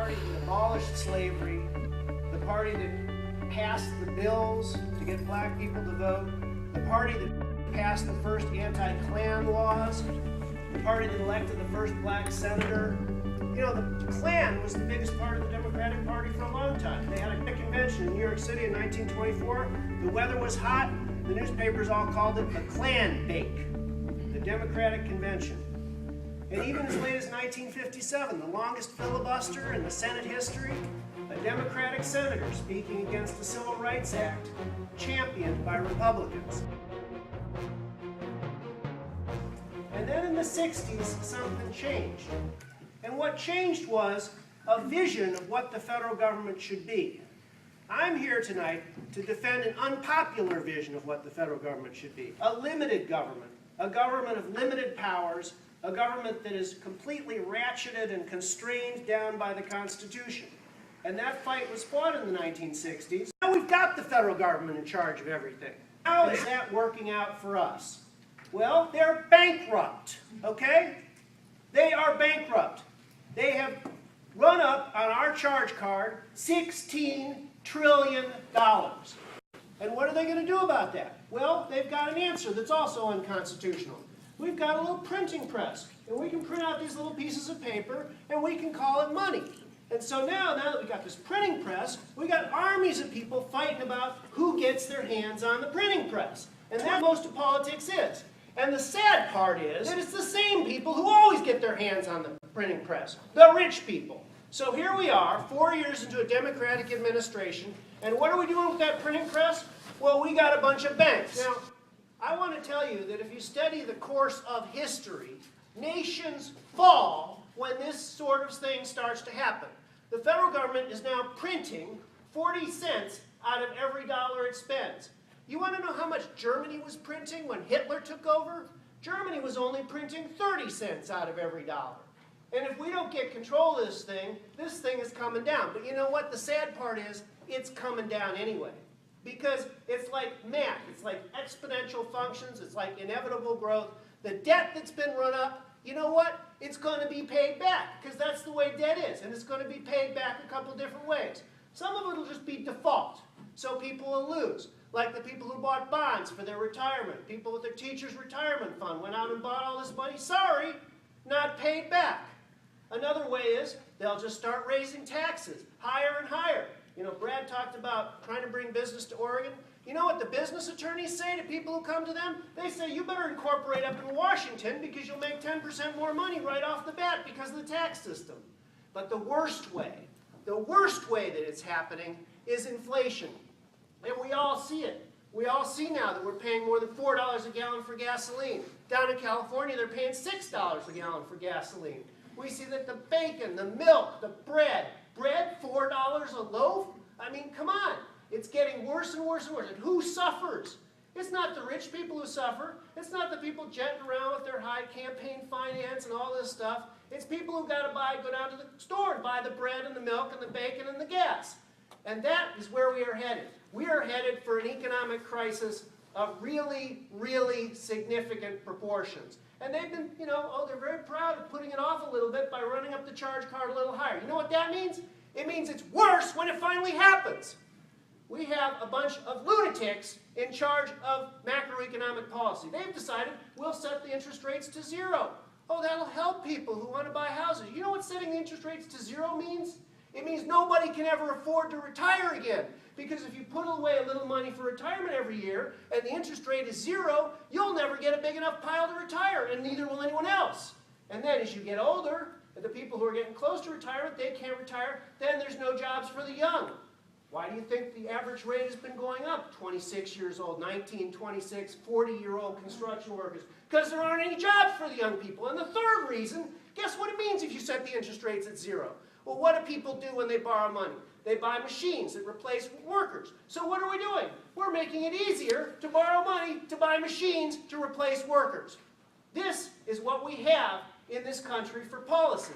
party that abolished slavery, the party that passed the bills to get black people to vote, the party that passed the first anti-Klan laws, the party that elected the first black senator. You know, the Klan was the biggest part of the Democratic Party for a long time. They had a convention in New York City in 1924. The weather was hot. The newspapers all called it the Klan Bake, the Democratic Convention. And even as late as 1957, the longest filibuster in the Senate history, a Democratic senator speaking against the Civil Rights Act, championed by Republicans. And then in the 60s, something changed. And what changed was a vision of what the federal government should be. I'm here tonight to defend an unpopular vision of what the federal government should be. A limited government, a government of limited powers, a government that is completely ratcheted and constrained down by the Constitution. And that fight was fought in the 1960s. Now we've got the federal government in charge of everything. How is that working out for us? Well, they're bankrupt, okay? They are bankrupt. They have run up on our charge card $16 trillion. And what are they going to do about that? Well, they've got an answer that's also unconstitutional. We've got a little printing press, and we can print out these little pieces of paper, and we can call it money. And so now that we've got this printing press, we've got armies of people fighting about who gets their hands on the printing press. And that's what most of politics is. And the sad part is that it's the same people who always get their hands on the printing press, the rich people. So here we are, 4 years into a Democratic administration, and what are we doing with that printing press? Well, we got a bunch of banks. Now, I want to tell you that if you study the course of history, nations fall when this sort of thing starts to happen. The federal government is now printing 40 cents out of every dollar it spends. You want to know how much Germany was printing when Hitler took over? Germany was only printing 30 cents out of every dollar. And if we don't get control of this thing is coming down. But you know what? The sad part is, it's coming down anyway. Because it's like math. It's like exponential functions. It's like inevitable growth. The debt that's been run up, you know what? It's going to be paid back. Because that's the way debt is. And it's going to be paid back a couple different ways. Some of it will just be default. So people will lose. Like the people who bought bonds for their retirement. People with their teacher's retirement fund went out and bought all this money. Sorry, not paid back. Another way is they'll just start raising taxes higher and higher. You know, Brad talked about trying to bring business to Oregon. You know what the business attorneys say to people who come to them? They say, you better incorporate up in Washington because you'll make 10% more money right off the bat because of the tax system. But the worst way that it's happening is inflation. And we all see it. We all see now that we're paying more than $4 a gallon for gasoline. Down in California, they're paying $6 a gallon for gasoline. We see that the bacon, the milk, the bread, $4 a loaf? I mean, come on. It's getting worse and worse and worse. And who suffers? It's not the rich people who suffer. It's not the people jetting around with their high campaign finance and all this stuff. It's people who got to go down to the store and buy the bread and the milk and the bacon and the gas. And that is where we are headed. We are headed for an economic crisis of really, really significant proportions. And they've been, you know, they're very proud of putting it off a little bit by running up the charge card a little higher. You know what that means? It means it's worse when it finally happens. We have a bunch of lunatics in charge of macroeconomic policy. They've decided we'll set the interest rates to 0. Oh, that'll help people who want to buy houses. You know what setting the interest rates to 0 means? It means nobody can ever afford to retire again. Because if you put away a little money for retirement every year and the interest rate is 0, you'll never get a big enough pile to retire, and neither will anyone else. And then as you get older, and the people who are getting close to retirement, they can't retire, then there's no jobs for the young. Why do you think the average rate has been going up? 26 years old, 19, 26, 40-year-old construction workers. Because there aren't any jobs for the young people. And the third reason, guess what it means if you set the interest rates at 0? Well, what do people do when they borrow money? They buy machines that replace workers. So what are we doing? We're making it easier to borrow money to buy machines to replace workers. This is what we have in this country for policy.